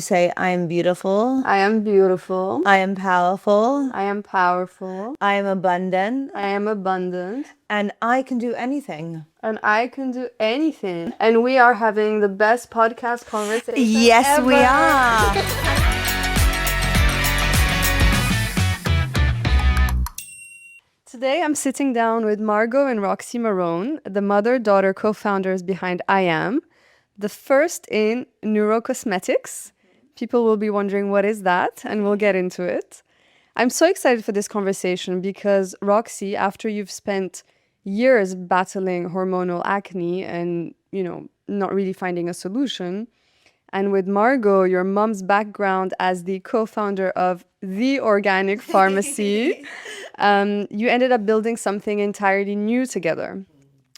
say, I am beautiful. I am beautiful. I am powerful. I am powerful. I am abundant. I am abundant. And I can do anything. And I can do anything. And we are having the best podcast conversation Yes, ever. we are. Today I'm sitting down with Margo and Roxy Marrone, the mother-daughter co-founders behind EYEAM, the first in Neurocosmetics. People will be wondering what is that, and we'll get into it. I'm so excited for this conversation because Roxy, after you've spent years battling hormonal acne and, not really finding a solution, and with Margo, your mom's background as the co-founder of The Organic Pharmacy, you ended up building something entirely new together.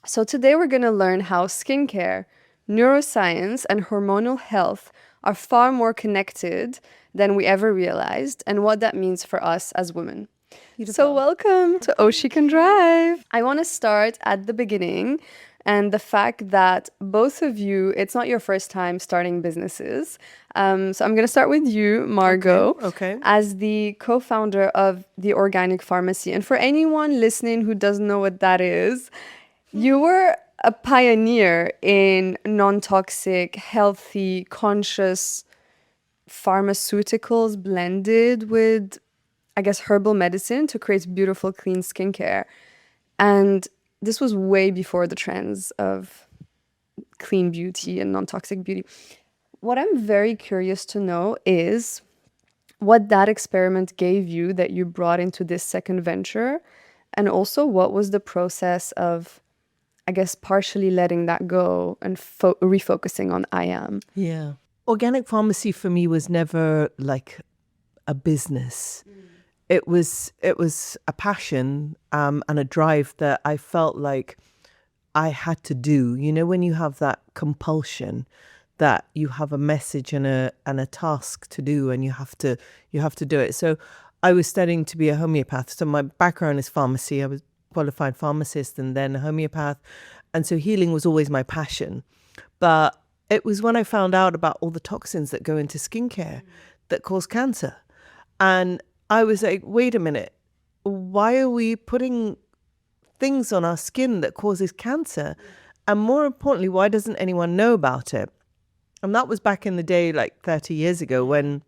So today we're going to learn how skincare, neuroscience, and hormonal health are far more connected than we ever realized, and what that means for us as women. Beautiful. So welcome to Oh She Can Drive. I want to start at the beginning and the fact that both of you, it's not your first time starting businesses. So I'm going to start with you, Margo, Okay. as the co-founder of The Organic Pharmacy. And for anyone listening who doesn't know what that is, you were a pioneer in non-toxic, healthy, conscious pharmaceuticals blended with, I guess, herbal medicine to create beautiful, clean skincare. And this was way before the trends of clean beauty and non-toxic beauty. What I'm very curious to know is what that experiment gave you that you brought into this second venture, and also what was the process of, I guess, partially letting that go and refocusing on EYEAM. Yeah. Organic pharmacy for me was never like a business. It was a passion and a drive that I felt like I had to do. You know, when you have that compulsion that you have a message and a task to do, and you have to do it. So I was studying to be a homeopath. So my background is pharmacy. I was qualified pharmacist and then a homeopath. And so healing was always my passion. But it was when I found out about all the toxins that go into skincare that cause cancer. And I was like, wait a minute, why are we putting things on our skin that causes cancer? And more importantly, why doesn't anyone know about it? And that was back in the day, like 30 years ago, when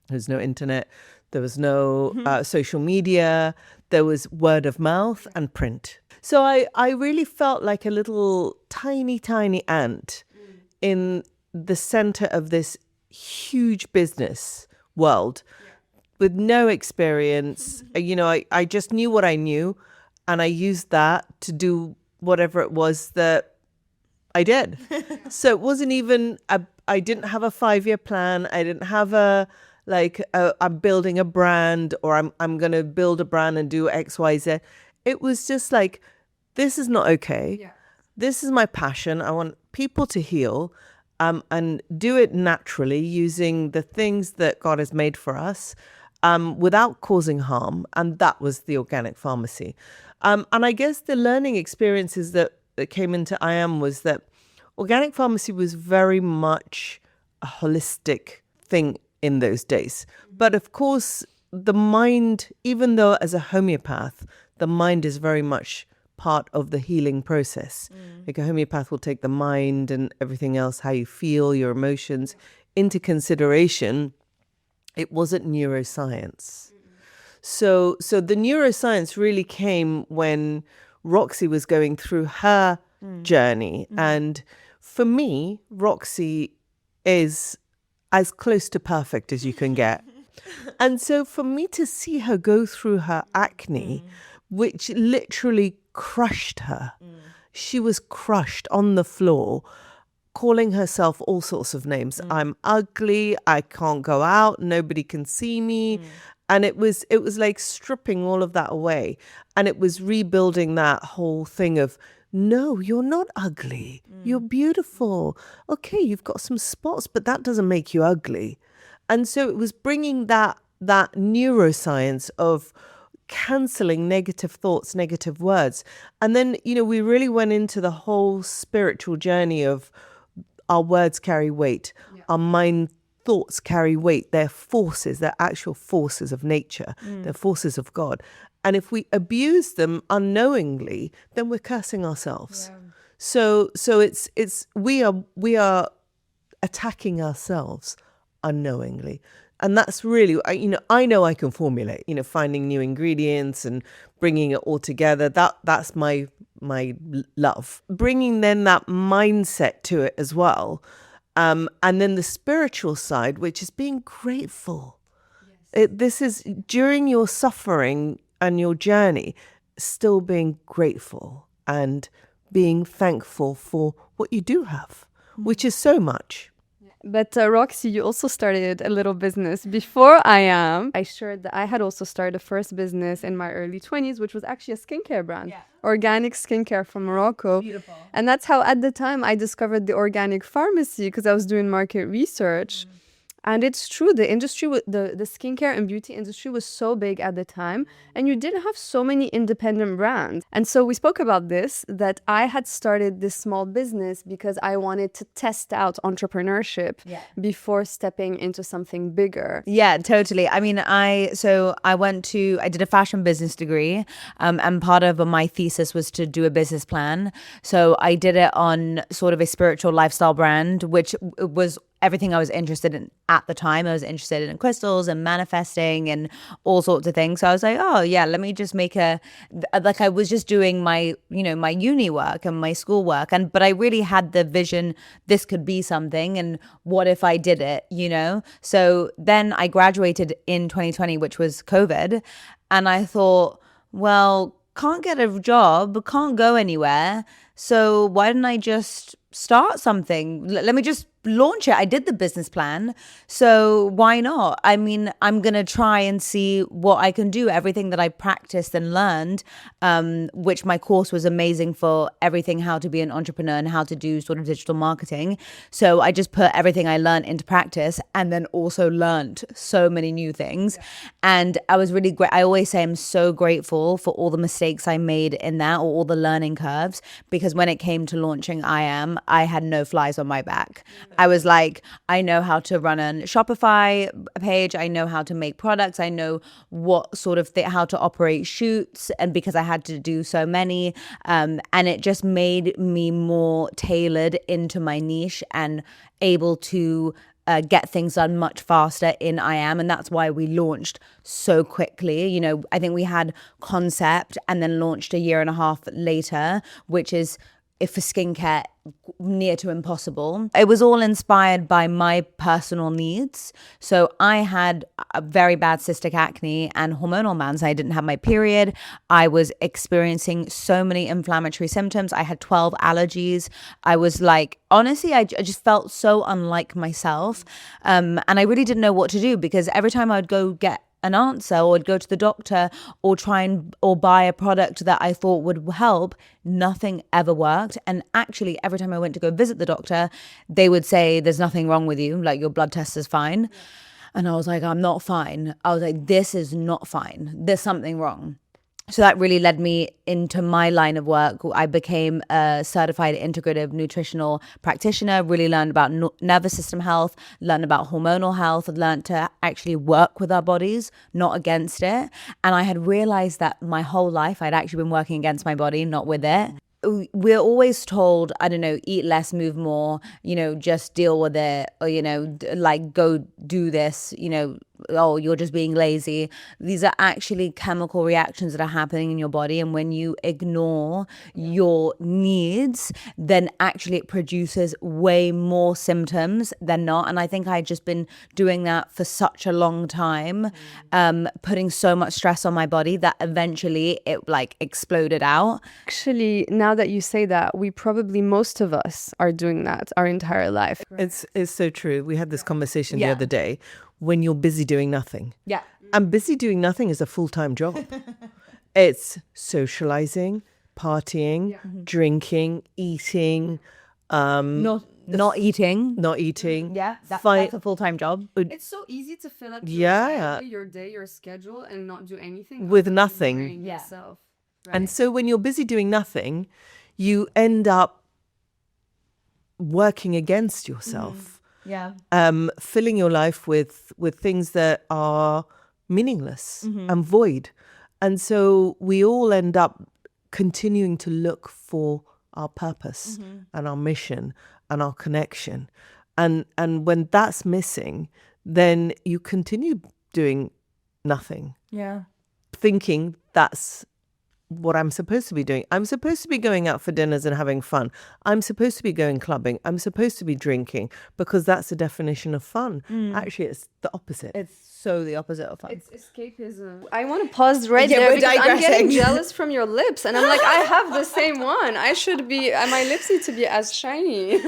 there was no internet, there was no social media, there was word of mouth and print. So I really felt like a little tiny ant in the center of this huge business world with no experience. I just knew what I knew, and I used that to do whatever it was that I did. So it wasn't even, I didn't have a 5-year plan. I didn't have I'm building a brand, or I'm going to build a brand and do X, Y, Z. It was just like, this is not okay. Yeah. This is my passion. I want people to heal and do it naturally using the things that God has made for us without causing harm. And that was the organic pharmacy. And I guess the learning experiences that came into EYEAM was that organic pharmacy was very much a holistic thing in those days. But of course, the mind, even though as a homeopath, the mind is very much part of the healing process. Like a homeopath will take the mind and everything else, how you feel, your emotions, into consideration. It wasn't neuroscience. So the neuroscience really came when Roxy was going through her journey. And for me, Roxy is as close to perfect as you can get. And so for me to see her go through her acne, which literally crushed her, she was crushed on the floor, calling herself all sorts of names. I'm ugly, I can't go out, nobody can see me. And it was like stripping all of that away. And it was rebuilding that whole thing of, no, you're not ugly. You're beautiful. Okay, you've got some spots, but that doesn't make you ugly. And so it was bringing that neuroscience of canceling negative thoughts, negative words. And then, we really went into the whole spiritual journey of our words carry weight. Yeah. Our mind thoughts carry weight. They're forces. They're actual forces of nature. They're forces of God. And if we abuse them unknowingly, then we're cursing ourselves. So it's we are attacking ourselves unknowingly. And that's really, I know I can formulate, finding new ingredients and bringing it all together. That's my love. Bringing then that mindset to it as well. And then the spiritual side, which is being grateful. This is during your suffering and your journey, still being grateful and being thankful for what you do have, which is so much. But Roxy, you also started a little business before EYEAM. I shared that I had also started a first business in my early 20s, which was actually a skincare brand, organic skincare from Morocco. Beautiful. And that's how at the time I discovered the organic pharmacy, because I was doing market research. And it's true, the industry, the skincare and beauty industry was so big at the time, and you didn't have so many independent brands. And so we spoke about this, that I had started this small business because I wanted to test out entrepreneurship before stepping into something bigger. Yeah, totally. I mean, I did a fashion business degree, and part of my thesis was to do a business plan. So I did it on sort of a spiritual lifestyle brand, which was everything I was interested in at the time. I was interested in crystals and manifesting and all sorts of things. So I was like, oh yeah, let me just make I was just doing my, my uni work and my school work. But I really had the vision, this could be something. And what if I did it, So then I graduated in 2020, which was COVID. And I thought, well, can't get a job, can't go anywhere. So why didn't I just start something? Let me just launch it. I did the business plan, so why not? I mean, I'm gonna try and see what I can do. Everything that I practiced and learned, which my course was amazing for everything, how to be an entrepreneur and how to do sort of digital marketing. So I just put everything I learned into practice, and then also learned so many new things. And I was really great. I always say I'm so grateful for all the mistakes I made in that, or all the learning curves, because when it came to launching EYEAM, I had no flies on my back. I was like, I know how to run a Shopify page. I know how to make products. I know what sort of how to operate shoots. And because I had to do so many, and it just made me more tailored into my niche and able to get things done much faster in EYEAM. And that's why we launched so quickly. I think we had concept and then launched a year and a half later, which is, if for skincare, near to impossible. It was all inspired by my personal needs. So I had a very bad cystic acne and hormonal mans. I didn't have my period. I was experiencing so many inflammatory symptoms. I had 12 allergies. I was like, honestly, I just felt so unlike myself. And I really didn't know what to do, because every time I would go get an answer, or I'd go to the doctor, or or buy a product that I thought would help, nothing ever worked. And actually, every time I went to go visit the doctor, they would say, there's nothing wrong with you, like your blood test is fine. And I was like, I'm not fine. I was like, this is not fine. There's something wrong. So that really led me into my line of work. I became a certified integrative nutritional practitioner, really learned about nervous system health, learned about hormonal health, learned to actually work with our bodies, not against it. And I had realized that my whole life I'd actually been working against my body, not with it. We're always told, I don't know, eat less, move more, just deal with it, or, like go do this, oh, you're just being lazy. These are actually chemical reactions that are happening in your body. And when you ignore your needs, then actually it produces way more symptoms than not. And I think I'd just been doing that for such a long time, putting so much stress on my body that eventually it like exploded out. Actually, now that you say that, most of us are doing that our entire life. It's so true. We had this conversation the other day. When you're busy doing nothing. Yeah. And busy doing nothing is a full-time job. It's socializing, partying, drinking, eating. Not eating. Not eating. Yeah, that's a full-time job. It's so easy to fill up your day, your schedule, and not do anything. With nothing. Yourself, right? And so when you're busy doing nothing, you end up working against yourself. filling your life with things that are meaningless and void. And so we all end up continuing to look for our purpose and our mission and our connection. And when that's missing, then you continue doing nothing. Yeah. Thinking that's what I'm supposed to be doing. I'm supposed to be going out for dinners and having fun. I'm supposed to be going clubbing. I'm supposed to be drinking because that's the definition of fun. Actually, it's the opposite. It's so the opposite of fun. It's escapism. I want to pause right Yeah, there we're because I'm getting digressing. jealous from your lips. And I'm like, I have the same one. I should be, my lips need to be as shiny.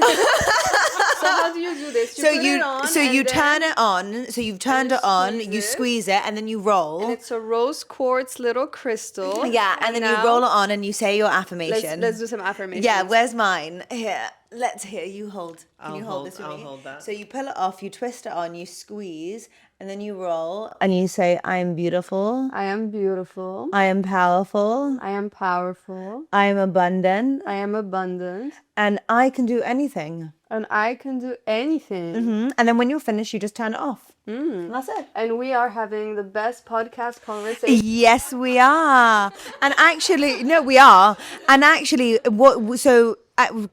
So how do you do this? You put it on so you and turn then- it on. So you've turned it on. squeeze You it. squeeze it, and then you roll. And it's a rose quartz little crystal. Yeah, and then you now roll it on, and you say your affirmation. Let's do some affirmations. Yeah, where's mine? Here, let's hear you hold. Can you I'll hold this with hold- me? I'll hold that. So you pull it off, you twist it on, you squeeze, and then you roll, and you say, "I am beautiful. I am beautiful. I am powerful. I am powerful. I am abundant, I am abundant. and I can do anything." And I can do anything. And then when you're finished, you just turn it off. And that's it. And we are having the best podcast conversation. Yes, we are. And actually, no, we are. And actually,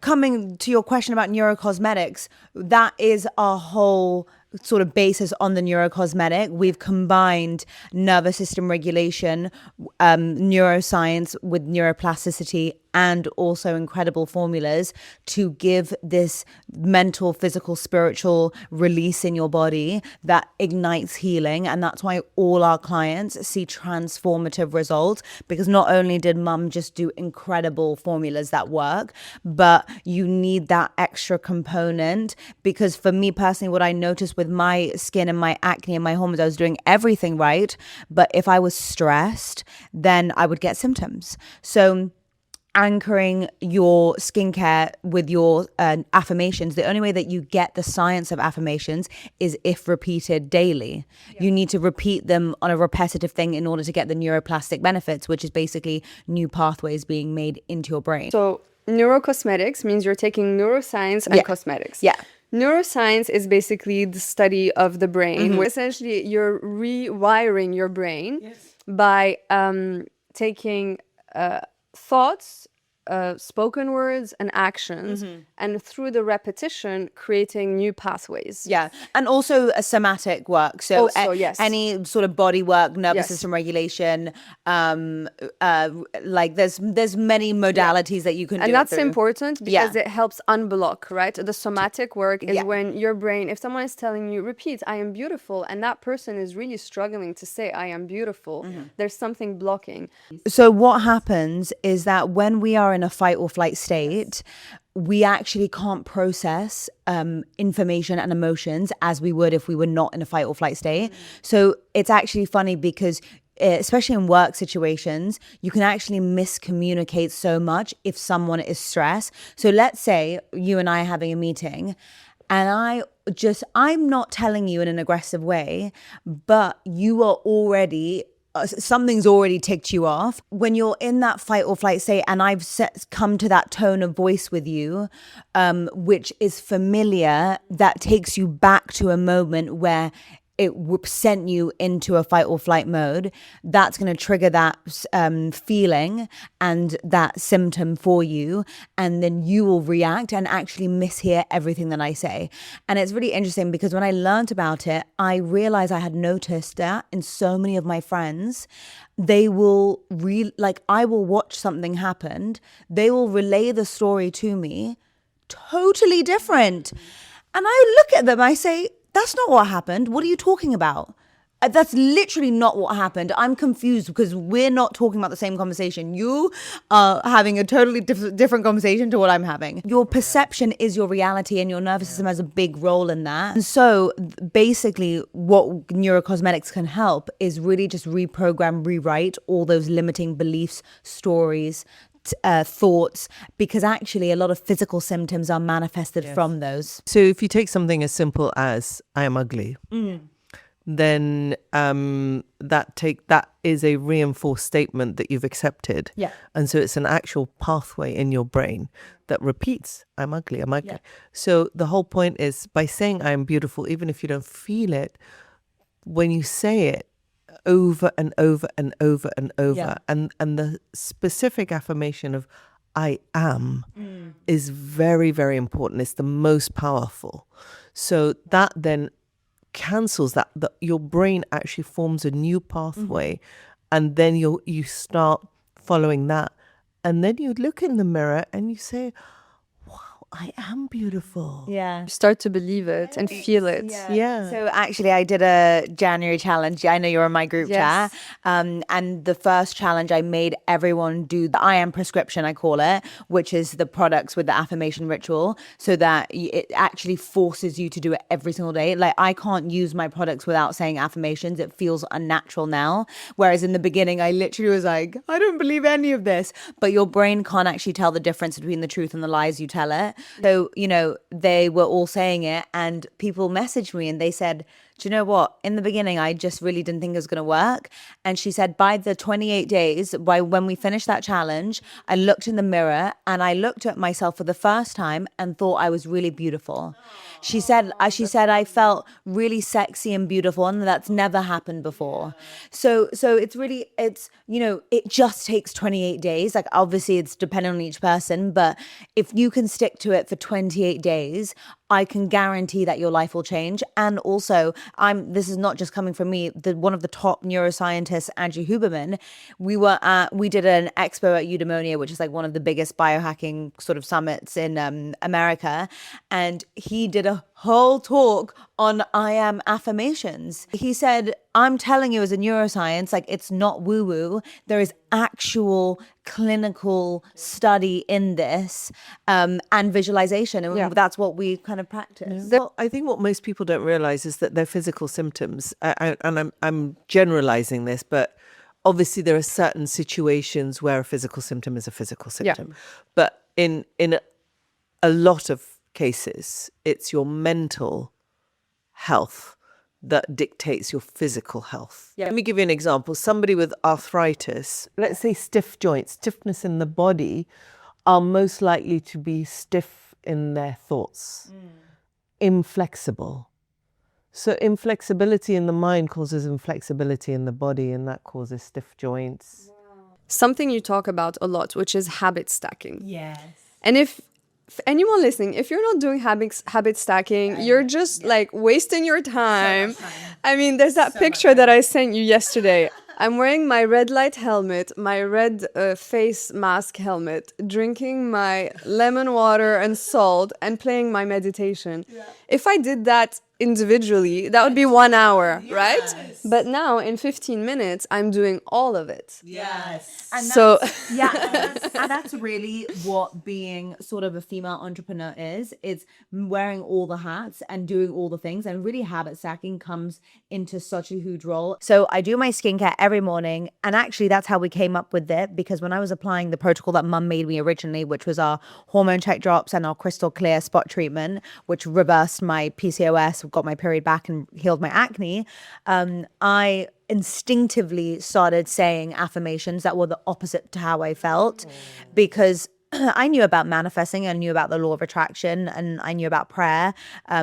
coming to your question about neurocosmetics, that is our whole sort of basis on the neurocosmetic. We've combined nervous system regulation, neuroscience with neuroplasticity, and also incredible formulas to give this mental, physical, spiritual release in your body that ignites healing. And that's why all our clients see transformative results, because not only did mum just do incredible formulas that work, but you need that extra component. Because for me personally, what I noticed with my skin and my acne and my hormones, I was doing everything right. But if I was stressed, then I would get symptoms. So anchoring your skincare with your affirmations, the only way that you get the science of affirmations is if repeated daily. You need to repeat them on a repetitive thing in order to get the neuroplastic benefits, which is basically new pathways being made into your brain. So neurocosmetics means you're taking neuroscience and cosmetics. Yeah. Neuroscience is basically the study of the brain, where essentially you're rewiring your brain by taking thoughts, spoken words and actions, and through the repetition, creating new pathways. Yeah, and also a somatic work. So Also, yes. any sort of body work, nervous Yes. system regulation, like there's many modalities that you can do. And it that's through. important because it helps unblock, right? The somatic work is Yeah. when your brain, if someone is telling you, repeat, I am beautiful, and that person is really struggling to say, I am beautiful, there's something blocking. So what happens is that when we are in a fight or flight state, we actually can't process information and emotions as we would if we were not in a fight or flight state. So it's actually funny because especially in work situations, you can actually miscommunicate so much if someone is stressed. So let's say you and I are having a meeting and I'm not telling you in an aggressive way, but you are already something's already ticked you off. When you're in that fight or flight state, and I've come to that tone of voice with you, which is familiar, that takes you back to a moment where it sent you into a fight or flight mode, that's going to trigger that feeling and that symptom for you. And then you will react and actually mishear everything that I say. And it's really interesting because when I learned about it, I realized I had noticed that in so many of my friends, they will I will watch something happen. They will relay the story to me totally different. And I look at them, I say, that's not what happened. What are you talking about? That's literally not what happened. I'm confused because we're not talking about the same conversation. You are having a totally different conversation to what I'm having. Your perception is your reality, and your nervous system has a big role in that. And so basically what neurocosmetics can help is really just reprogram, rewrite all those limiting beliefs, stories, thoughts, because actually a lot of physical symptoms are manifested from those. So if you take something as simple as I am ugly, then that is a reinforced statement that you've accepted. Yeah. And so it's an actual pathway in your brain that repeats, I'm ugly, I'm ugly. Yeah. So the whole point is, by saying I'm beautiful, even if you don't feel it, when you say it over and over and over and over, and the specific affirmation of I am is very, very important. It's the most powerful. So that then cancels that your brain actually forms a new pathway, and then you start following that, and then you look in the mirror and you say, wow, I am beautiful. Yeah. You start to believe it and feel it. Yeah. So actually, I did a January challenge. I know you're in my group Yes. chat. And the first challenge, I made everyone do the I am prescription, I call it, which is the products with the affirmation ritual, so that it actually forces you to do it every single day. Like, I can't use my products without saying affirmations. It feels unnatural now. Whereas in the beginning, I literally was like, I don't believe any of this. But your brain can't actually tell the difference between the truth and the lies you tell it. So, they were all saying it, and people messaged me and they said, do you know what? In the beginning, I just really didn't think it was going to work. And she said, by the 28 days, by when we finished that challenge, I looked in the mirror and I looked at myself for the first time and thought I was really beautiful. She said, I felt really sexy and beautiful, and that's never happened before. So it's really, it just takes 28 days. Like, obviously it's dependent on each person, but if you can stick to it for 28 days, I can guarantee that your life will change. And also, this is not just coming from me, one of the top neuroscientists, Andrew Huberman, we did an expo at Eudaimonia, which is like one of the biggest biohacking sort of summits in America. And he did a whole talk on I am affirmations. He said, I'm telling you as a neuroscience, like, it's not woo-woo. There is actual clinical study in this, and visualization. And that's what we kind of practice. Well, I think what most people don't realize is that they're physical symptoms. And I'm generalizing this, but obviously there are certain situations where a physical symptom is a physical symptom. But in a lot of cases, it's your mental health that dictates your physical health. Let me give you an example. Somebody with arthritis, let's say stiff joints, stiffness in the body, are most likely to be stiff in their thoughts, inflexible. So inflexibility in the mind causes inflexibility in the body, and that causes stiff joints. Something you talk about a lot, which is habit stacking. Yes. And if anyone listening, if you're not doing habit stacking, you're just like wasting your time. I mean, there's that picture that I sent you yesterday. I'm wearing my red light helmet, my red face mask helmet, drinking my lemon water and salt, and playing my meditation. If I did that individually, that would be 1 hour, right? But now in 15 minutes, I'm doing all of it. Yes. And so and that's really what being sort of a female entrepreneur is. It's wearing all the hats and doing all the things, and really habit stacking comes into such a huge role. So I do my skincare every morning, and actually that's how we came up with it, because when I was applying the protocol that mum made me originally, which was our hormone check drops and our crystal clear spot treatment, which reversed my PCOS, got my period back and healed my acne, I instinctively started saying affirmations that were the opposite to how I felt, because I knew about manifesting, I knew about the law of attraction, and I knew about prayer.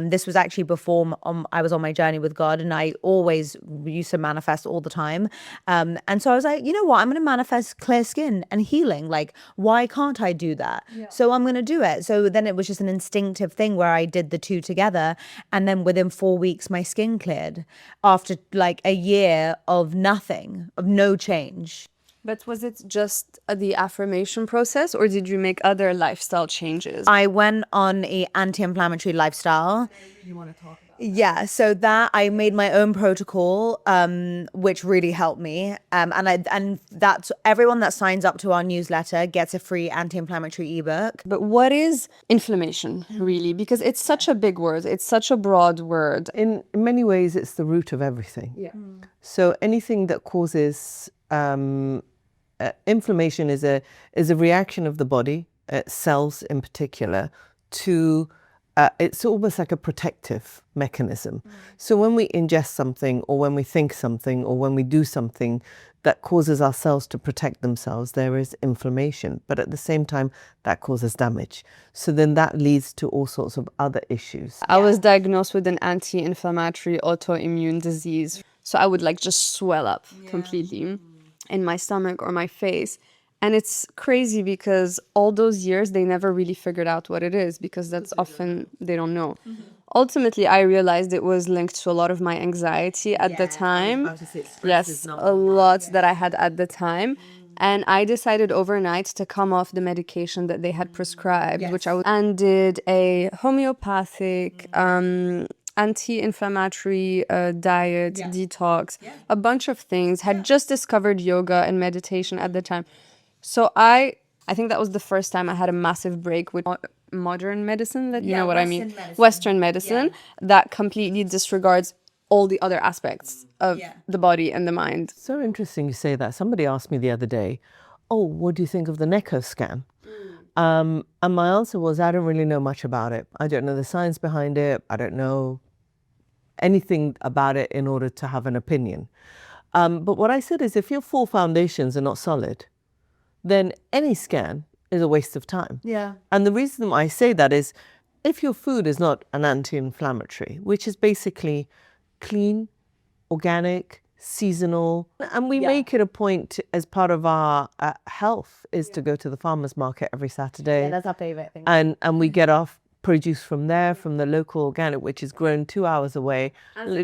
This was actually before I was on my journey with God, and I always used to manifest all the time. And so I was like, you know what? I'm going to manifest clear skin and healing. Like, why can't I do that? So I'm going to do it. So then it was just an instinctive thing where I did the two together. And then within 4 weeks, my skin cleared after like a year of nothing, of no change. But was it just the affirmation process, or did you make other lifestyle changes? I went on an anti-inflammatory lifestyle. You want to talk about Yeah, so that I made my own protocol, which really helped me. And that's everyone that signs up to our newsletter gets a free anti-inflammatory ebook. But what is inflammation, really? Because it's such a big word. It's such a broad word. In many ways, it's the root of everything. Yeah. So anything that causes inflammation is a reaction of the body, cells in particular, to it's almost like a protective mechanism. So when we ingest something, or when we think something, or when we do something that causes our cells to protect themselves, there is inflammation. But at the same time, that causes damage. So then that leads to all sorts of other issues. I was diagnosed with an anti-inflammatory autoimmune disease. So I would like just swell up completely in my stomach or my face. And it's crazy because all those years, they never really figured out what it is, because that's often, they don't know. Ultimately, I realized it was linked to a lot of my anxiety at the time. Yes, a lot that I had at the time. And I decided overnight to come off the medication that they had prescribed, which I was, and did a homeopathic anti-inflammatory diet, detox, a bunch of things. Had just discovered yoga and meditation at the time. So I think that was the first time I had a massive break with modern medicine, that you know what I mean? Western medicine that completely disregards all the other aspects of the body and the mind. So interesting you say that. Somebody asked me the other day, oh, what do you think of the Neco scan? And my answer was, I don't really know much about it. I don't know the science behind it. I don't know anything about it in order to have an opinion. But what I said is, if your full foundations are not solid, then any scan is a waste of time. Yeah. And the reason I say that is, if your food is not an anti-inflammatory, which is basically clean, organic, seasonal, and we make it a point as part of our health is to go to the farmer's market every Saturday. Yeah, that's our favorite thing. And we get our produce from there, from the local organic, which is grown 2 hours away. As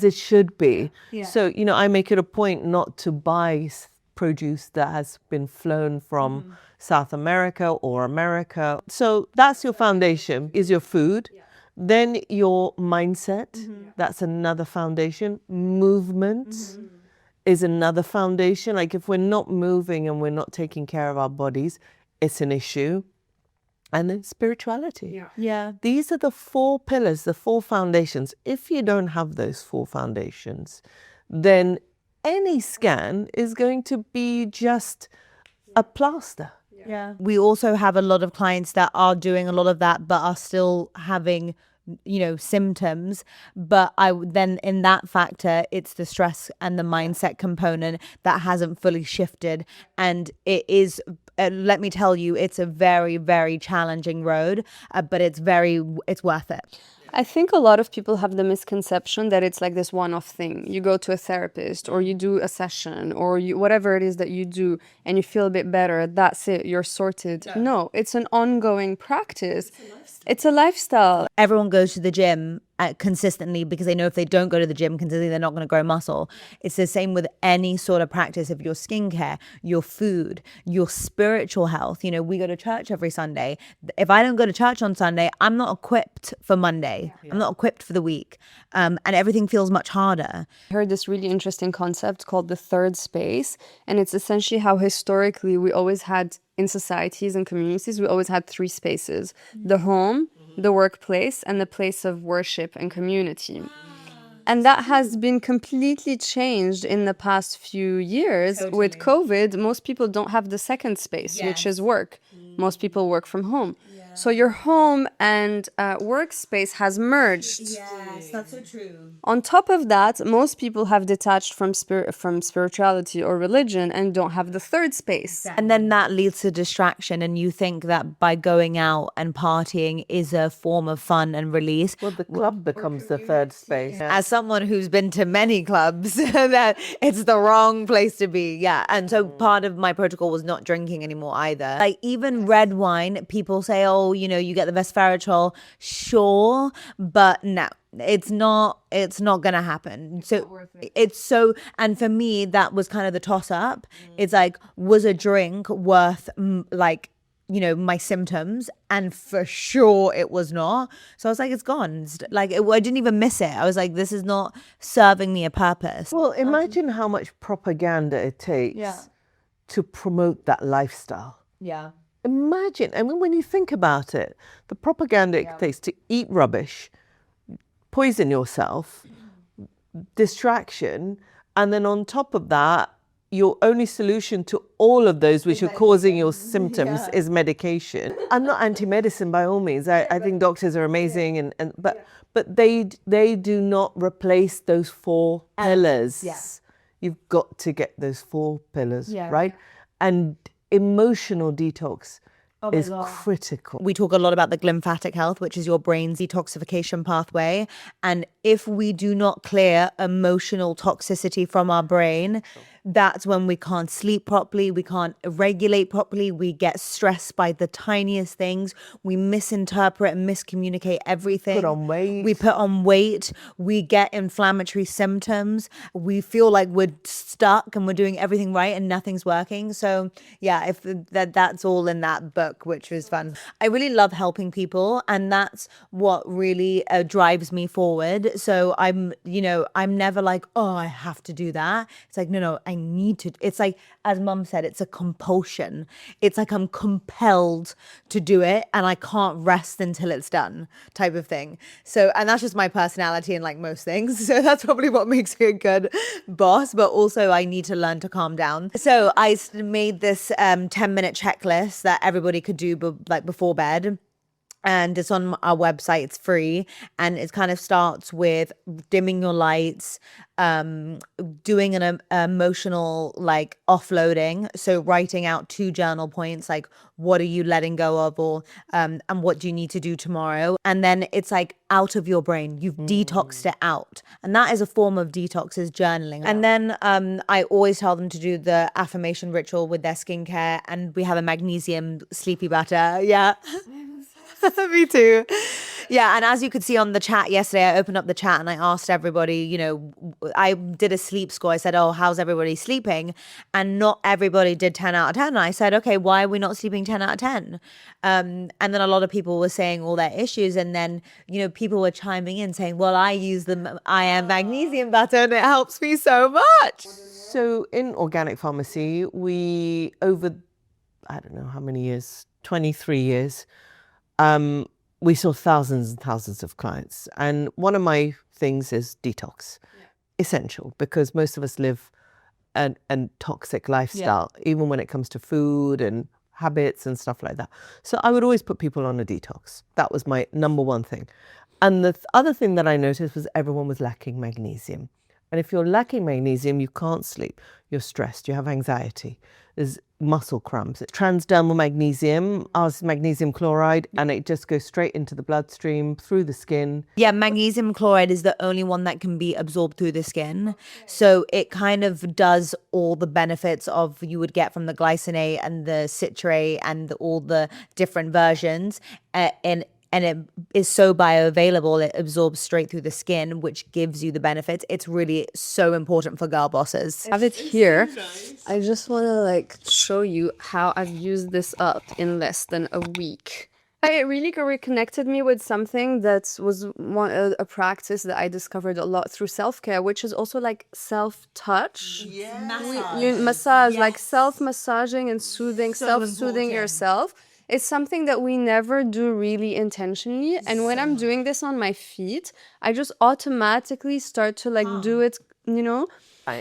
it should be. Yeah. So, I make it a point not to buy produce that has been flown from South America or America. So that's your foundation, is your food. Then your mindset, that's another foundation. Movement is another foundation. Like if we're not moving and we're not taking care of our bodies, it's an issue. And then spirituality. Yeah. These are the 4 pillars, the 4 foundations. If you don't have those 4 foundations, then any scan is going to be just a plaster. Yeah. We also have a lot of clients that are doing a lot of that, but are still having, symptoms. But then in that factor, it's the stress and the mindset component that hasn't fully shifted. And it is, let me tell you, it's a very, very challenging road, but it's worth it. I think a lot of people have the misconception that it's like this one-off thing. You go to a therapist, or you do a session, or whatever it is that you do, and you feel a bit better. That's it. You're sorted. No, it's an ongoing practice. It's a lifestyle. Everyone goes to the gym consistently because they know if they don't go to the gym consistently, they're not going to grow muscle. It's the same with any sort of practice of your skincare, your food, your spiritual health. We go to church every Sunday. If I don't go to church on Sunday, I'm not equipped for Monday. I'm not equipped for the week. And everything feels much harder. I heard this really interesting concept called the third space. And it's essentially how historically we always had, in societies and communities, we always had 3 spaces: the home, the workplace, and the place of worship and community. And that has been completely changed in the past few years. Totally. With COVID, most people don't have the second space, which is work. Most people work from home. So your home and workspace has merged. Yes, that's so true. On top of that, most people have detached from spirituality or religion and don't have the third space. And then that leads to distraction, and you think that by going out and partying is a form of fun and release. Well, the club becomes the third space. As someone who's been to many clubs, that it's the wrong place to be. Yeah. And so part of my protocol was not drinking anymore either. Like even red wine, people say, oh, you get the resveratrol. Sure. But no. It's not gonna happen. And for me, that was kind of the toss up. It's like, was a drink worth my symptoms? And for sure it was not. So I was like, it's gone. I didn't even miss it. I was like, this is not serving me a purpose. Well, imagine how much propaganda it takes to promote that lifestyle. Yeah. Imagine, when you think about it, the propaganda it takes to eat rubbish, poison yourself, distraction, and then on top of that, your only solution to all of those which are causing your symptoms is medication. I'm not anti-medicine by all means. I think doctors are amazing, but they do not replace those 4 pillars. Yeah. You've got to get those 4 pillars, Yeah. right? And emotional detox is critical. We talk a lot about the glymphatic health, which is your brain's detoxification pathway. And if we do not clear emotional toxicity from our brain, that's when we can't sleep properly, we can't regulate properly, we get stressed by the tiniest things, we misinterpret and miscommunicate everything. Put on weight. We put on weight, we get inflammatory symptoms, we feel like we're stuck and we're doing everything right and nothing's working. So yeah, if that's all in that book, which was fun. I really love helping people, and that's what really drives me forward. So I'm never like, oh, I have to do that. It's like, no, I need to. It's like, as Mum said, it's a compulsion. It's like I'm compelled to do it and I can't rest until it's done, type of thing. So, and that's just my personality and like most things. So that's probably what makes me a good boss, but also I need to learn to calm down. So I made this 10-minute checklist that everybody could do before bed. And it's on our website, it's free. And it kind of starts with dimming your lights, doing an emotional like offloading. So writing out 2 journal points, like what are you letting go of, or and what do you need to do tomorrow? And then it's like out of your brain, you've detoxed it out. And that is a form of detox, is journaling. And then I always tell them to do the affirmation ritual with their skincare. And we have a magnesium sleepy butter. Yeah. Me too. Yeah, and as you could see on the chat yesterday, I opened up the chat and I asked everybody, I did a sleep score. I said, oh, how's everybody sleeping? And not everybody did 10 out of 10. And I said, okay, why are we not sleeping 10 out of 10? And then a lot of people were saying all their issues. And then, people were chiming in saying, well, I use the EYEAM magnesium butter and it helps me so much. So in organic pharmacy, we, over, I don't know how many years, 23 years, we saw thousands and thousands of clients. And one of my things is detox. Essential, because most of us live a toxic lifestyle, even when it comes to food and habits and stuff like that. So I would always put people on a detox. That was my number one thing. And the other thing that I noticed was everyone was lacking magnesium. And if you're lacking magnesium, you can't sleep. You're stressed. You have anxiety. There's muscle cramps. Transdermal magnesium, ours magnesium chloride, and it just goes straight into the bloodstream, through the skin. Yeah, magnesium chloride is the only one that can be absorbed through the skin. So it kind of does all the benefits of you would get from the glycinate and the citrate and all the different versions. And it is so bioavailable, it absorbs straight through the skin, which gives you the benefits. It's really so important for girl bosses. I have it here. I just want to show you how I've used this up in less than a week. It really reconnected me with something that was a practice that I discovered a lot through self-care, which is also like self-touch. Massage, like self-massaging and soothing, self-soothing yourself. It's something that we never do really intentionally. And when I'm doing this on my feet, I just automatically start to do it,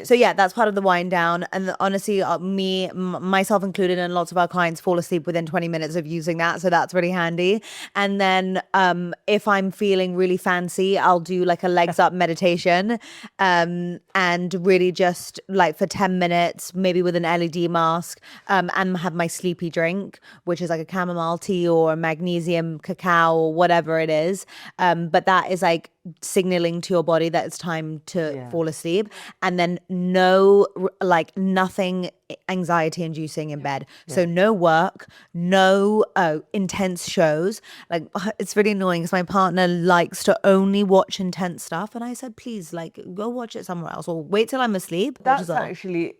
So yeah, that's part of the wind down. And honestly, myself included, and lots of our clients fall asleep within 20 minutes of using that. So that's really handy. And then if I'm feeling really fancy, I'll do like a legs up meditation and really just for 10 minutes, maybe with an LED mask, and have my sleepy drink, which is like a chamomile tea or a magnesium cacao or whatever it is. But that is like signaling to your body that it's time to fall asleep. And then nothing anxiety inducing in bed. So no work, no intense shows. It's really annoying because my partner likes to only watch intense stuff, and I said, please, go watch it somewhere else or wait till I'm asleep. That's actually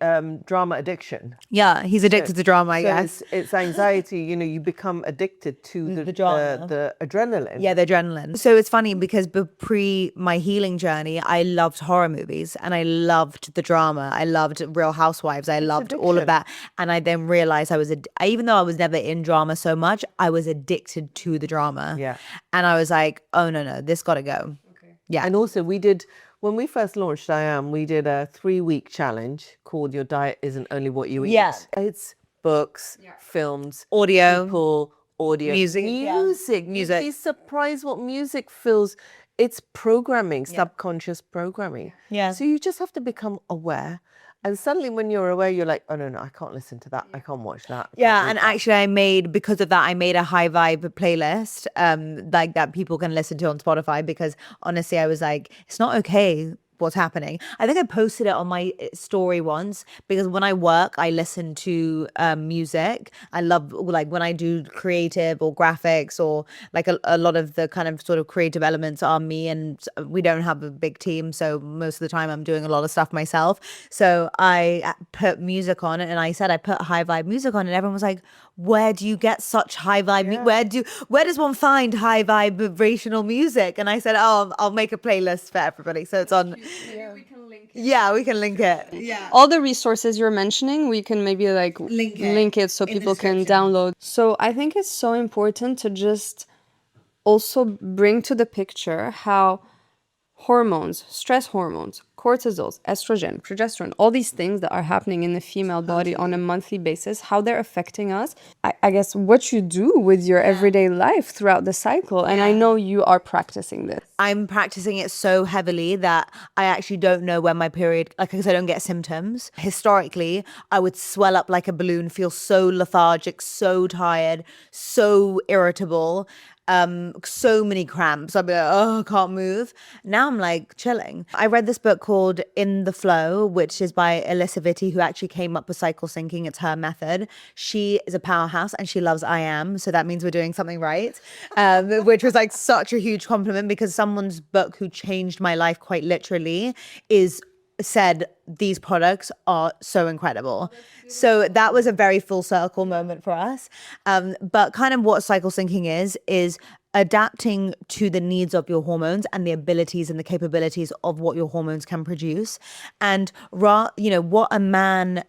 drama addiction. Yeah, he's addicted to drama, I guess. It's anxiety. You become addicted to the drama, the adrenaline. Yeah, the adrenaline. So it's funny because pre my healing journey, I loved horror movies and I loved the drama. I loved Real Housewives. I loved all of that. And I then realized even though I was never in drama so much, I was addicted to the drama. Yeah. And I was like, oh no, this got to go. Okay. Yeah. And also we did when we first launched EYEAM, we did a 3-week challenge called Your Diet Isn't Only What You Eat. Yeah. It's books, films, Audio. people, audio, Music, yeah. music. Music. You'd be surprised what music feels. It's programming, subconscious programming. Yeah. So you just have to become aware. And suddenly when you're aware, you're like, oh, no, I can't listen to that. I can't watch that. I can't Yeah, read and that. actually because of that, I made a high vibe playlist, like that people can listen to on Spotify, because honestly, I was like, it's not okay what's happening. I think I posted it on my story once, because when I work, I listen to music. I love, like, when I do creative or graphics, or like a lot of the kind of sort of creative elements are me, and we don't have a big team, so most of the time I'm doing a lot of stuff myself. So I put music on, and I said I put high vibe music on, and everyone was like, where do you get such high vibe where does one find high vibrational music? And I said, oh, I'll make a playlist for everybody, so it's on. We can link it. Yeah, we can link it. Yeah. All the resources you're mentioning, we can maybe like link it so in the people can description. download. So I think it's so important to just also bring to the picture how hormones, stress hormones, cortisols, estrogen, progesterone, all these things that are happening in the female body on a monthly basis, how they're affecting us. I guess what you do with your everyday life throughout the cycle. And I know you are practicing this. I'm practicing it so heavily that I actually don't know when my period, like, because I don't get symptoms. Historically, I would swell up like a balloon, feel so lethargic, so tired, so irritable, so many cramps. I'd be like, oh, I can't move. Now I'm like chilling. I read this book called In the Flow, which is by Alyssa Vitti, who actually came up with cycle syncing. It's her method. She is a powerhouse and she loves EYEAM, so that means we're doing something right, which was like such a huge compliment, because someone's book who changed my life quite literally said these products are so incredible. So that was a very full circle moment for us. But kind of what cycle syncing is adapting to the needs of your hormones and the abilities and the capabilities of what your hormones can produce. And what a man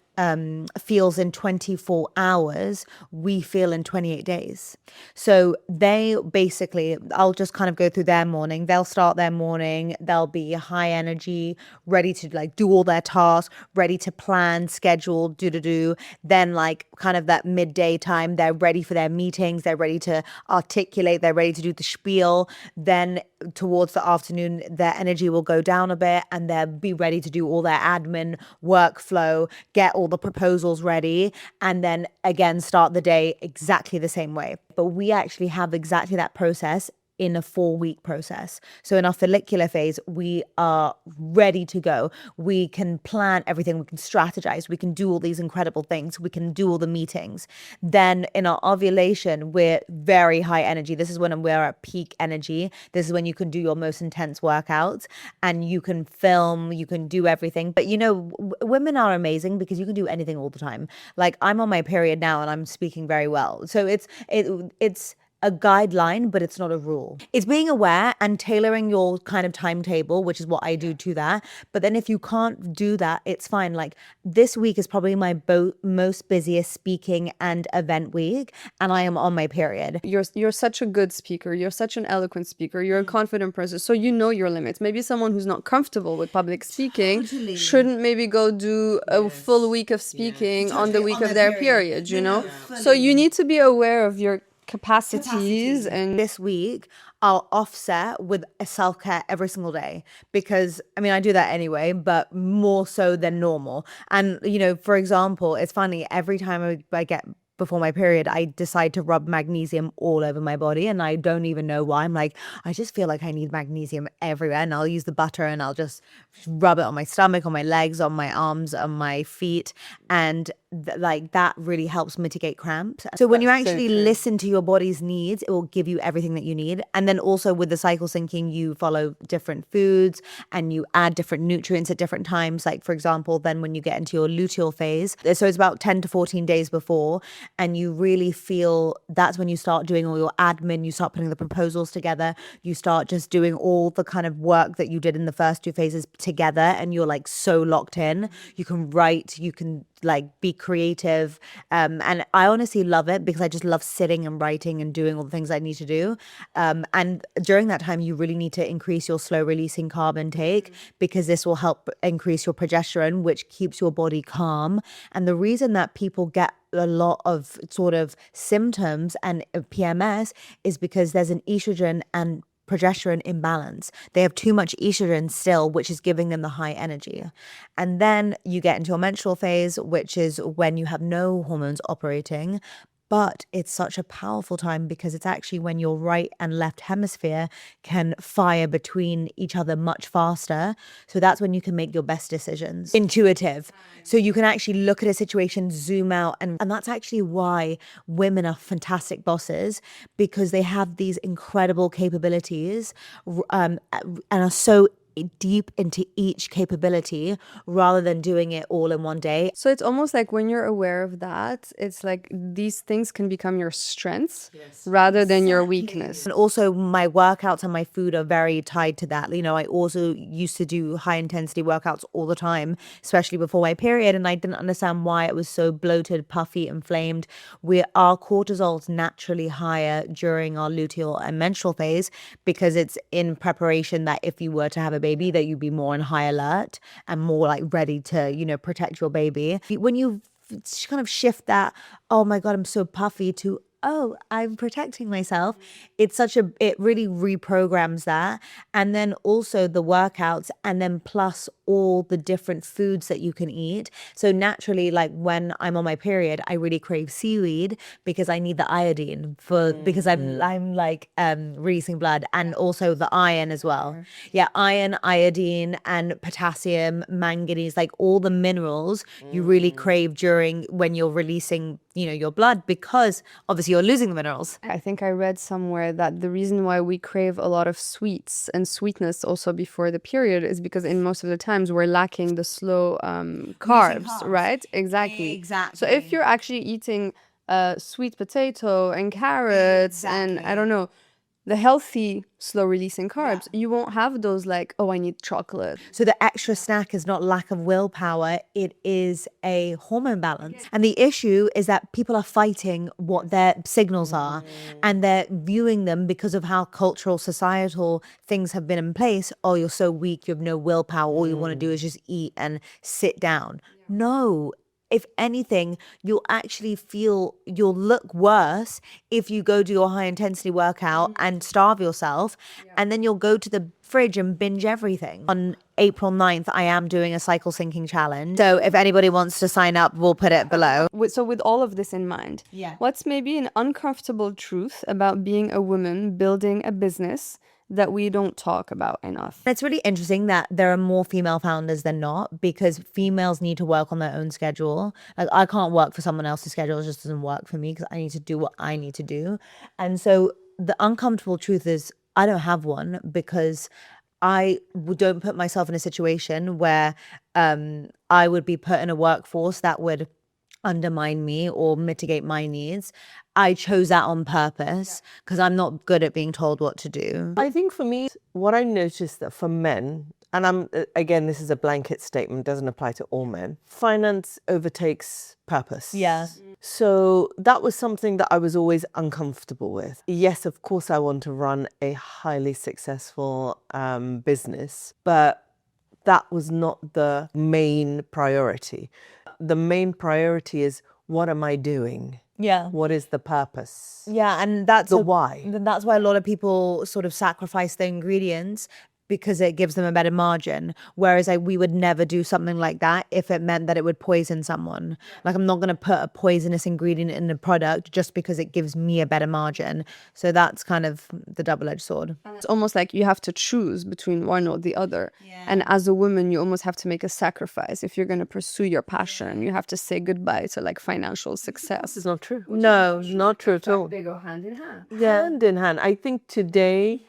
feels in 24 hours, we feel in 28 days. So they basically, I'll just kind of go through their morning. They'll start their morning, they'll be high energy, ready to like do all their tasks, ready to plan, schedule, do. Then like kind of that midday time, they're ready for their meetings, they're ready to articulate, they're ready to do the spiel. Then towards the afternoon, their energy will go down a bit and they'll be ready to do all their admin, workflow, get all the proposals ready, and then again start the day exactly the same way. But we actually have exactly that process in a 4-week process. So in our follicular phase, we are ready to go. We can plan everything. We can strategize. We can do all these incredible things. We can do all the meetings. Then in our ovulation, we're very high energy. This is when we're at peak energy. This is when you can do your most intense workouts and you can film, you can do everything. But women are amazing because you can do anything all the time. Like I'm on my period now and I'm speaking very well. So it's a guideline, but it's not a rule. It's being aware and tailoring your kind of timetable, which is what I do to that. But then if you can't do that, it's fine. Like this week is probably my most busiest speaking and event week, and I am on my period. You're such a good speaker. You're such an eloquent speaker. You're a confident person. So you know your limits. Maybe someone who's not comfortable with public speaking shouldn't maybe go do a full week of speaking on the week of their period, So you need to be aware of your capacities. And this week I'll offset with a self-care every single day, because I do that anyway, but more so than normal. And for example, it's funny, every time I get before my period, I decide to rub magnesium all over my body, and I don't even know why. I'm like, I just feel like I need magnesium everywhere, and I'll use the butter and I'll just rub it on my stomach, on my legs, on my arms, on my feet, and that really helps mitigate cramps. So when you actually listen to your body's needs, it will give you everything that you need. And then also with the cycle syncing, you follow different foods and you add different nutrients at different times. Like for example, then when you get into your luteal phase, so it's about 10 to 14 days before, and you really feel that's when you start doing all your admin, you start putting the proposals together, you start just doing all the kind of work that you did in the first 2 phases together, and you're like so locked in. You can write, you can like be creative. And I honestly love it because I just love sitting and writing and doing all the things I need to do. And during that time, you really need to increase your slow releasing carb intake because this will help increase your progesterone, which keeps your body calm. And the reason that people get a lot of sort of symptoms and PMS is because there's an estrogen and progesterone imbalance. They have too much estrogen still, which is giving them the high energy. And then you get into your menstrual phase, which is when you have no hormones operating. But it's such a powerful time because it's actually when your right and left hemisphere can fire between each other much faster. So that's when you can make your best decisions. Intuitive. So you can actually look at a situation, zoom out. And that's actually why women are fantastic bosses, because they have these incredible capabilities and are so deep into each capability rather than doing it all in one day. So it's almost like when you're aware of that, it's like these things can become your strengths rather than your weakness. And also my workouts and my food are very tied to that. You know, I also used to do high intensity workouts all the time, especially before my period. And I didn't understand why it was so bloated, puffy, inflamed. Our cortisol's naturally higher during our luteal and menstrual phase because it's in preparation that if you were to have a baby, that you'd be more on high alert and more like ready to, you know, protect your baby. When you kind of shift that, oh my God, I'm so puffy, to, oh, I'm protecting myself. It really reprograms that. And then also the workouts, and then plus all the different foods that you can eat. So naturally, like when I'm on my period, I really crave seaweed because I need the iodine because I'm like releasing blood, and also the iron as well. Yeah, iron, iodine, and potassium, manganese, like all the minerals you really crave when you're releasing, you know, your blood, because obviously you're losing the minerals. I think I read somewhere that the reason why we crave a lot of sweets and sweetness also before the period is because in most of the times we're lacking the slow carbs, right? Exactly. So if you're actually eating sweet potato and carrots and I don't know, the healthy slow releasing carbs, you won't have those like, oh, I need chocolate. So the extra snack is not lack of willpower, it is a hormone balance. And the issue is that people are fighting what their signals are, and they're viewing them because of how cultural, societal things have been in place. Oh, you're so weak, you have no willpower, all you want to do is just eat and sit down. No. If anything, you'll look worse if you go do your high intensity workout and starve yourself, and then you'll go to the fridge and binge everything. On April 9th, I am doing a cycle syncing challenge. So if anybody wants to sign up, we'll put it below. So with all of this in mind, what's maybe an uncomfortable truth about being a woman building a business that we don't talk about enough? It's really interesting that there are more female founders than not, because females need to work on their own schedule. Like I can't work for someone else's schedule. It just doesn't work for me because I need to do what I need to do. And so the uncomfortable truth is I don't have one, because I don't put myself in a situation where I would be put in a workforce that would undermine me or mitigate my needs. I chose that on purpose because I'm not good at being told what to do. I think for me, what I noticed that for men, and again, this is a blanket statement, doesn't apply to all men, finance overtakes purpose. Yeah. So that was something that I was always uncomfortable with. Yes, of course, I want to run a highly successful business, but that was not the main priority. The main priority is, what am I doing? Yeah. What is the purpose? Yeah, and that's why. That's why a lot of people sort of sacrifice the ingredients, because it gives them a better margin. Whereas we would never do something like that if it meant that it would poison someone. Like I'm not going to put a poisonous ingredient in a product just because it gives me a better margin. So that's kind of the double-edged sword. It's almost like you have to choose between one or the other. And as a woman, you almost have to make a sacrifice. If you're going to pursue your passion, you have to say goodbye to like financial success. This is not true. No, not true at all. They go hand in hand. Hand in hand. I think today,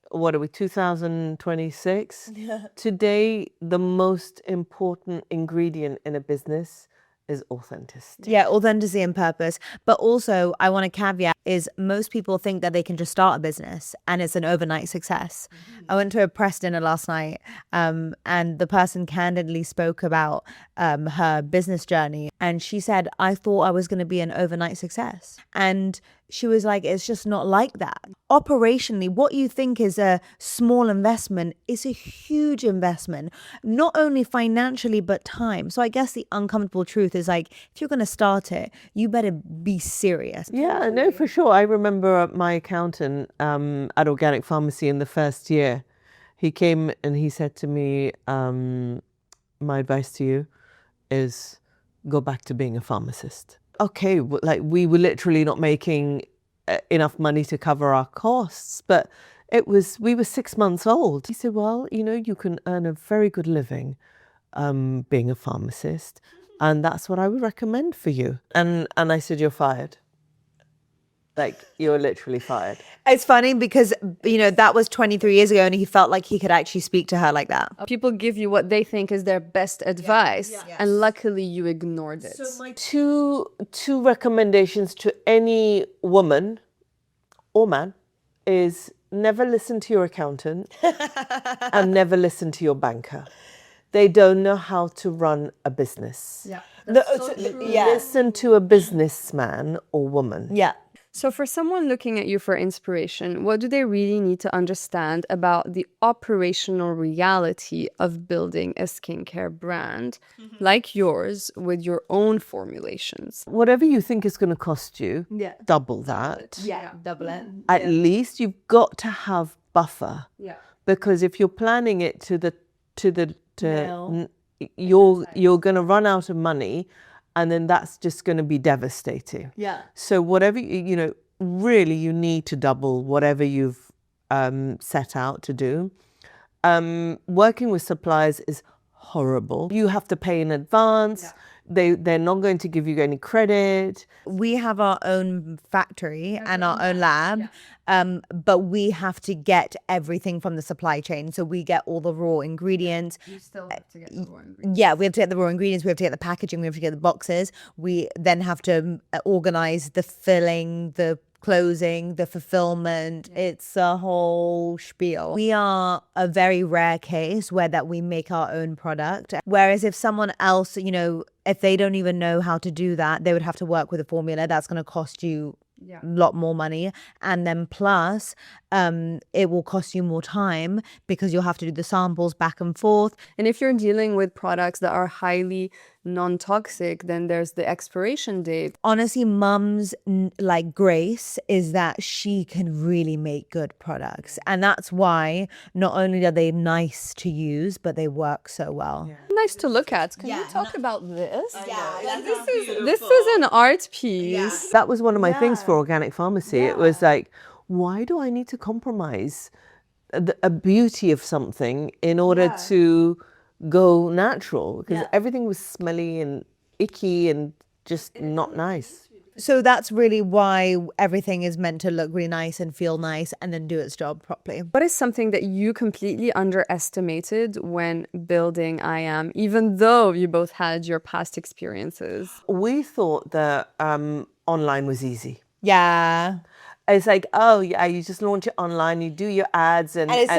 what are we, 2026? Today, the most important ingredient in a business is authenticity. Yeah, authenticity and purpose. But also, I want to caveat, is most people think that they can just start a business and it's an overnight success. I went to a press dinner last night, and the person candidly spoke about her business journey. And she said, I thought I was going to be an overnight success. And she was like, it's just not like that. Operationally, what you think is a small investment is a huge investment, not only financially, but time. So I guess the uncomfortable truth is like, if you're going to start it, you better be serious. Yeah, no, for sure. I remember my accountant at Organic Pharmacy in the first year. He came and he said to me, my advice to you is go back to being a pharmacist. Okay, like we were literally not making enough money to cover our costs, but we were 6 months old. He said, well, you can earn a very good living being a pharmacist, and that's what I would recommend for you. And I said, you're fired. Like, you're literally fired. It's funny because, that was 23 years ago and he felt like he could actually speak to her like that. People give you what they think is their best advice, and luckily you ignored it. So my two recommendations to any woman or man is never listen to your accountant and never listen to your banker. They don't know how to run a business. Yeah. Listen to a businessman or woman. Yeah. So for someone looking at you for inspiration, what do they really need to understand about the operational reality of building a skincare brand like yours with your own formulations? Whatever you think is going to cost you, double that. Double it. At least you've got to have buffer. Yeah. Because if you're planning it No. you're going to run out of money, and then that's just going to be devastating. Yeah. So whatever, really you need to double whatever you've set out to do. Working with suppliers is horrible. You have to pay in advance. They're not going to give you any credit. We have our own factory and our own lab, but we have to get everything from the supply chain. So we get all the raw ingredients. You still have to get the raw ingredients. Yeah, we have to get the raw ingredients. We have to get the packaging. We have to get the boxes. We then have to organize the filling, the closing, the fulfillment. It's a whole spiel. We are a very rare case where that we make our own product. Whereas if someone else, if they don't even know how to do that, they would have to work with a formula that's going to cost you a lot more money. And then plus, it will cost you more time because you'll have to do the samples back and forth. And if you're dealing with products that are highly non-toxic, then there's the expiration date. Honestly, mum's grace is that she can really make good products. And that's why not only are they nice to use, but they work so well. Nice to look at. Can you talk about this? This is an art piece. That was one of my things for Organic Pharmacy. It was like, why do I need to compromise a beauty of something in order to go natural? Because everything was smelly and icky and just not nice. So that's really why everything is meant to look really nice and feel nice and then do its job properly. What is something that you completely underestimated when building EYEAM, even though you both had your past experiences? We thought that online was easy. Yeah. It's like, oh yeah, you just launch it online, you do your ads, and it's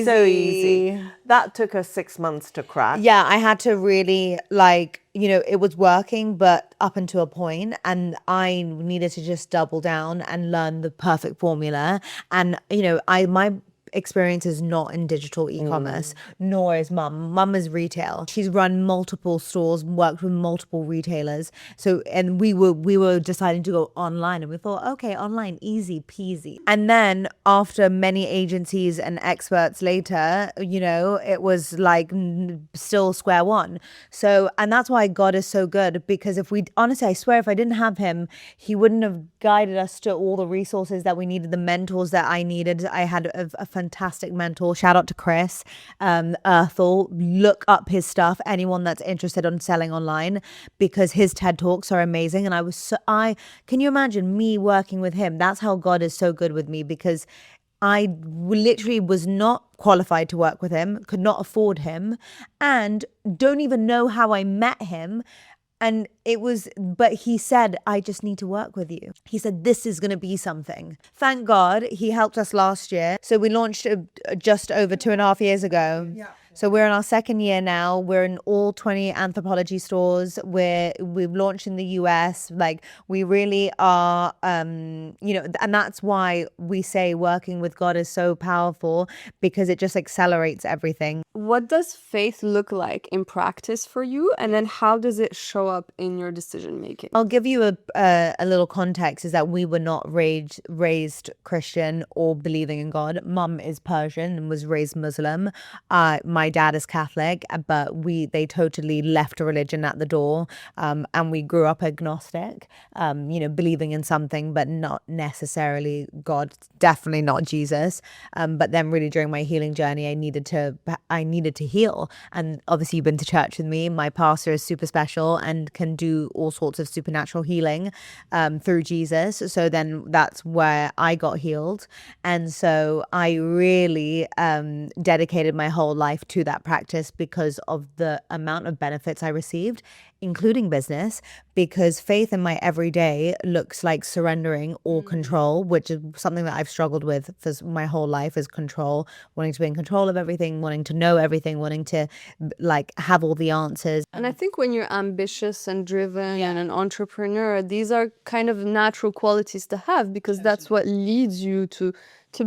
so easy. That took us 6 months to crack. Yeah, I had to really it was working, but up until a point, and I needed to just double down and learn the perfect formula. And my experience is not in digital e-commerce, nor is mum. Mum is retail. She's run multiple stores, worked with multiple retailers. So, and we were deciding to go online, and we thought, okay, online, easy peasy. And then after many agencies and experts later, it was still square one. So, and that's why God is so good, because honestly, I swear, if I didn't have him, he wouldn't have guided us to all the resources that we needed, the mentors that I needed. I had a fantastic mentor. Shout out to Chris, Earthel. Look up his stuff. Anyone that's interested on selling online, because his TED Talks are amazing. And can you imagine me working with him? That's how God is so good with me, because I literally was not qualified to work with him, could not afford him, and don't even know how I met him. And but he said, I just need to work with you. He said, this is going to be something. Thank God he helped us last year. So we launched just over 2.5 years ago. Yeah. So we're in our second year now. We're in all 20 Anthropology stores. We've launched in the US. Like, we really are, and that's why we say working with God is so powerful, because it just accelerates everything. What does faith look like in practice for you? And then how does it show up in your decision making? I'll give you a little context, is that we were not raised Christian or believing in God. Mum is Persian and was raised Muslim. My dad is Catholic, but they totally left a religion at the door. And we grew up agnostic, believing in something, but not necessarily God, definitely not Jesus. But then really during my healing journey, I needed to heal. And obviously you've been to church with me. My pastor is super special and can do all sorts of supernatural healing through Jesus. So then that's where I got healed. And so I really dedicated my whole life to that practice because of the amount of benefits I received, including business, because faith in my everyday looks like surrendering or control, which is something that I've struggled with for my whole life, is control, wanting to be in control of everything, wanting to know everything, wanting to have all the answers. And I think when you're ambitious and driven and an entrepreneur, these are kind of natural qualities to have, because that's what leads you to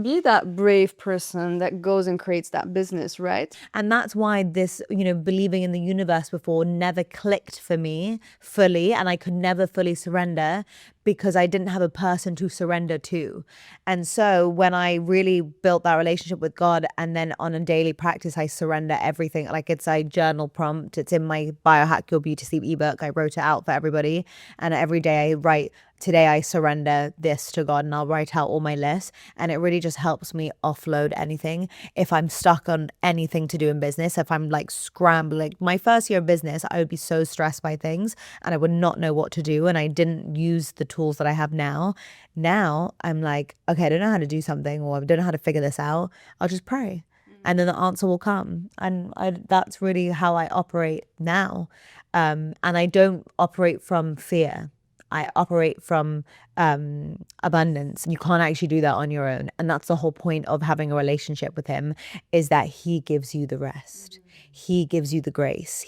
be that brave person that goes and creates that business, right? And that's why this, believing in the universe before never clicked for me fully, and I could never fully surrender because I didn't have a person to surrender to. And so when I really built that relationship with God, and then on a daily practice, I surrender everything. Like, it's a journal prompt. It's in my Biohack Your Beauty Sleep ebook. I wrote it out for everybody. And every day I write, today I surrender this to God, and I'll write out all my lists. And it really just helps me offload anything. If I'm stuck on anything to do in business, if I'm scrambling, my first year of business, I would be so stressed by things and I would not know what to do. And I didn't use the tools that I have now. Now I'm like, okay, I don't know how to do something, or I don't know how to figure this out. I'll just pray. And then the answer will come. And that's really how I operate now. And I don't operate from fear. I operate from abundance. You can't actually do that on your own. And that's the whole point of having a relationship with him, is that he gives you the rest. He gives you the grace.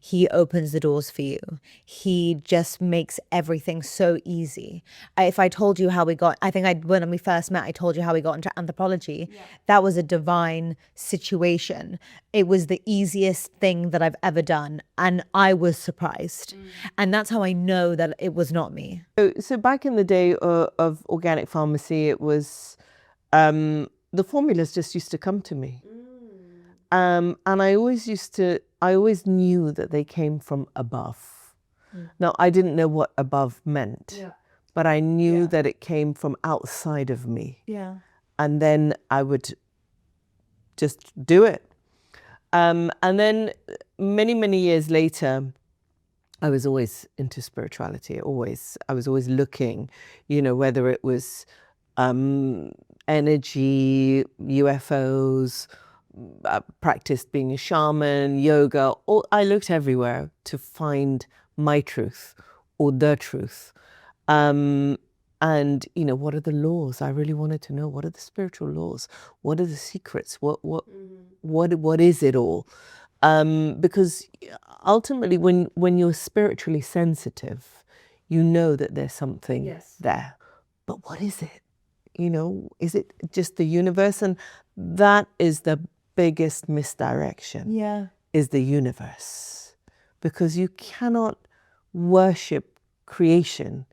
He opens the doors for you. He just makes everything so easy. If I told you how we got, when we first met, I told you how we got into anthropology. Yeah. That was a divine situation. It was the easiest thing that I've ever done. And I was surprised. And that's how I know that it was not me. So back in the day of organic pharmacy, it was the formulas just used to come to me. And I always knew that they came from above. Now, I didn't know what above meant, but I knew that it came from outside of me. Yeah. And then I would just do it. And then many, many years later, I was always into spirituality. I was always looking, whether it was energy, UFOs, practiced being a shaman, yoga. I looked everywhere to find my truth or the truth. And, what are the laws? I really wanted to know, what are the spiritual laws? What are the secrets? What is it all? Because ultimately, when you're spiritually sensitive, you know that there's something there. But what is it? Is it just the universe? And that is the biggest misdirection. Is the universe. Because you cannot worship creation.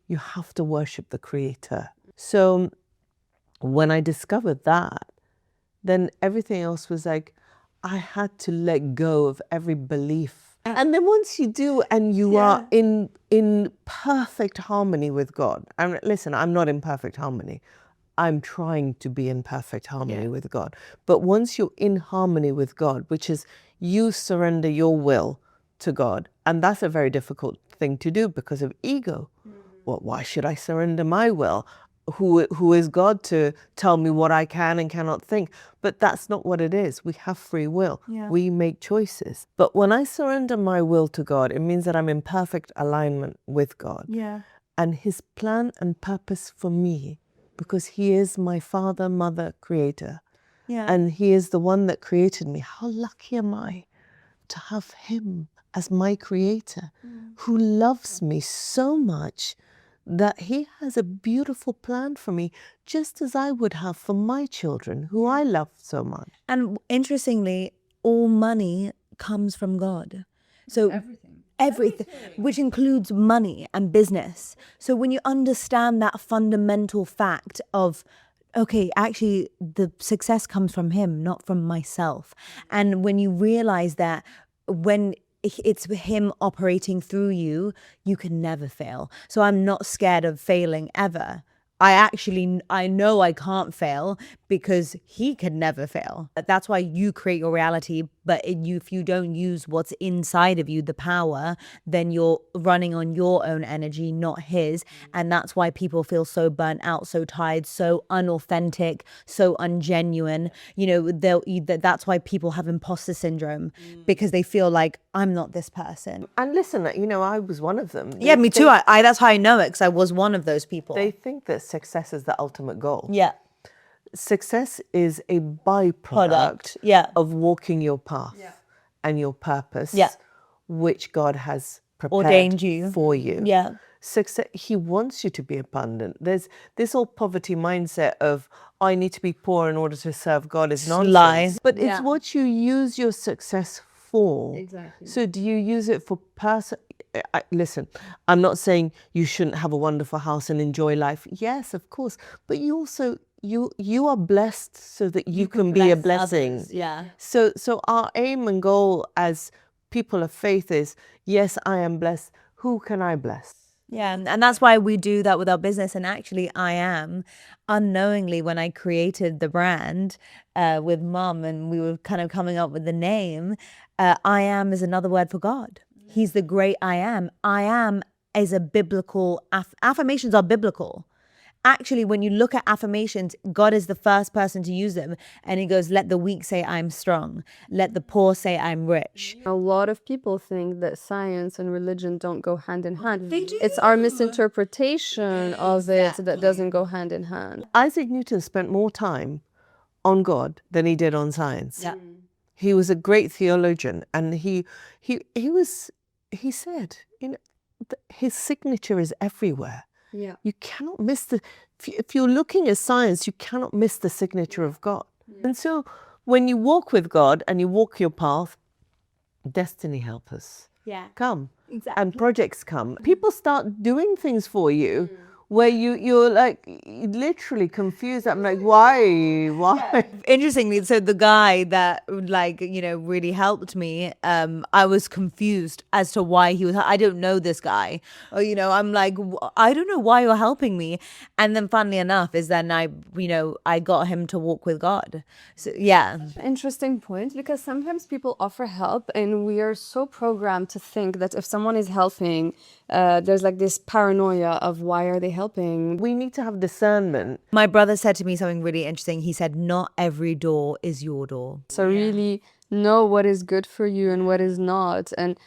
You have to worship the creator. So when I discovered that, then everything else was like, I had to let go of every belief. And then once you do, and you are in perfect harmony with God. And listen, I'm not in perfect harmony. I'm trying to be in perfect harmony with God. But once you're in harmony with God, which is you surrender your will to God, and that's a very difficult thing to do because of ego. Well, why should I surrender my will? who is God to tell me what I can and cannot think. But that's not what it is. We have free will. Yeah. We make choices. But when I surrender my will to God, it means that I'm in perfect alignment with God. Yeah. And his plan and purpose for me, because he is my father, mother, creator. Yeah. And he is the one that created me. How lucky am I to have him as my creator, who loves me so much that he has a beautiful plan for me, just as I would have for my children, who I love so much. And interestingly, all money comes from God. So everything, which includes money and business. So when you understand that fundamental fact of, okay, actually the success comes from him, not from myself. And when you realize that when it's him operating through you, you can never fail. So I'm not scared of failing ever. I know I can't fail because he can never fail. That's why you create your reality. But if you don't use what's inside of you, the power, then you're running on your own energy, not his. And that's why people feel so burnt out, so tired, so unauthentic, so ungenuine. You know, that's why people have imposter syndrome, because they feel like, I'm not this person. And listen, you know, I was one of them. Yeah, me too. I that's how I know it, because I was one of those people. They think that success is the ultimate goal. Yeah. Success is a byproduct of walking your path and your purpose, which God has prepared ordained you for you. Yeah. Success, he wants you to be abundant. There's this whole poverty mindset of, I need to be poor in order to serve God is nonsense. Lies. But it's what you use your success for. Exactly. So do you use it for listen, I'm not saying you shouldn't have a wonderful house and enjoy life. Yes, of course. But you also, you are blessed so that you can be a blessing. Others. Yeah. So our aim and goal as people of faith is, yes, I am blessed. Who can I bless? Yeah, and that's why we do that with our business. And actually, I am unknowingly, when I created the brand with Mum, and we were kind of coming up with the name, I am is another word for God. He's the great I am. I am is a biblical, affirmations are biblical. Actually, when you look at affirmations, God is the first person to use them. And he goes, let the weak say I'm strong. Let the poor say I'm rich. A lot of people think that science and religion don't go hand in hand. They do. It's our misinterpretation of it that doesn't go hand in hand. Isaac Newton spent more time on God than he did on science. Yeah. He was a great theologian, and he said, you know, his signature is everywhere. Yeah. You cannot miss if you're looking at science, you cannot miss the signature of God. And so when you walk with God and you walk your path, destiny helpers come. Exactly. And projects come. People start doing things for you where you're like literally confused. I'm like, why? Interestingly, so the guy that really helped me, I was confused as to why he was. I don't know this guy, or I'm like, I don't know why you're helping me. And then, funnily enough, is then I got him to walk with God. So yeah, Interesting point, because sometimes people offer help, and we are so programmed to think that if someone is helping, there's like this paranoia of why are they helping? We need to have discernment. my brother said to me something really interesting. He said, "Not every door is your door." So really know what is good for you and what is not, and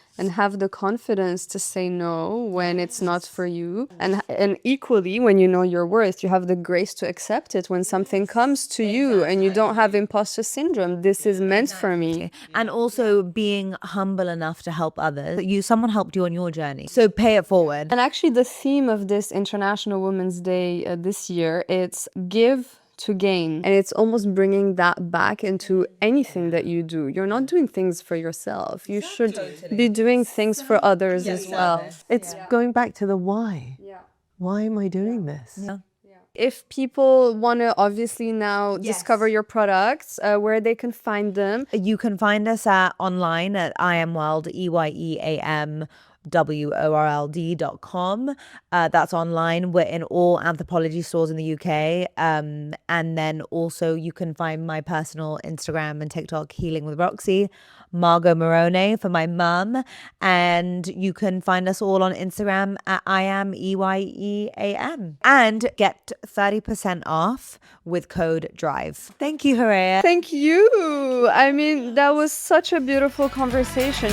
have the confidence to say no when it's not for you, and equally, when you know your worth, you have the grace to accept it when something comes to you and you don't have imposter syndrome. This is meant for me. And also being humble enough to help others. Someone helped you on your journey, so pay it forward. And actually, the theme of this International Women's Day this year, it's give to gain. And it's almost bringing that back into anything that you do. You're not doing things for yourself. You should be doing things for others as well. It's going back to the why. Why am I doing this? Yeah. If people want to obviously now discover your products, where they can find them. You can find us online at EYEAM, world.com. That's online. We're in all Anthropology stores in the UK. And then also you can find my personal Instagram and TikTok, Healing with Roxy, Margo Marrone for my mum. And you can find us all on Instagram at EYEAM, EYEAM. And get 30% off with code DRIVE. Thank you, Hourea. Thank you. I mean, that was such a beautiful conversation.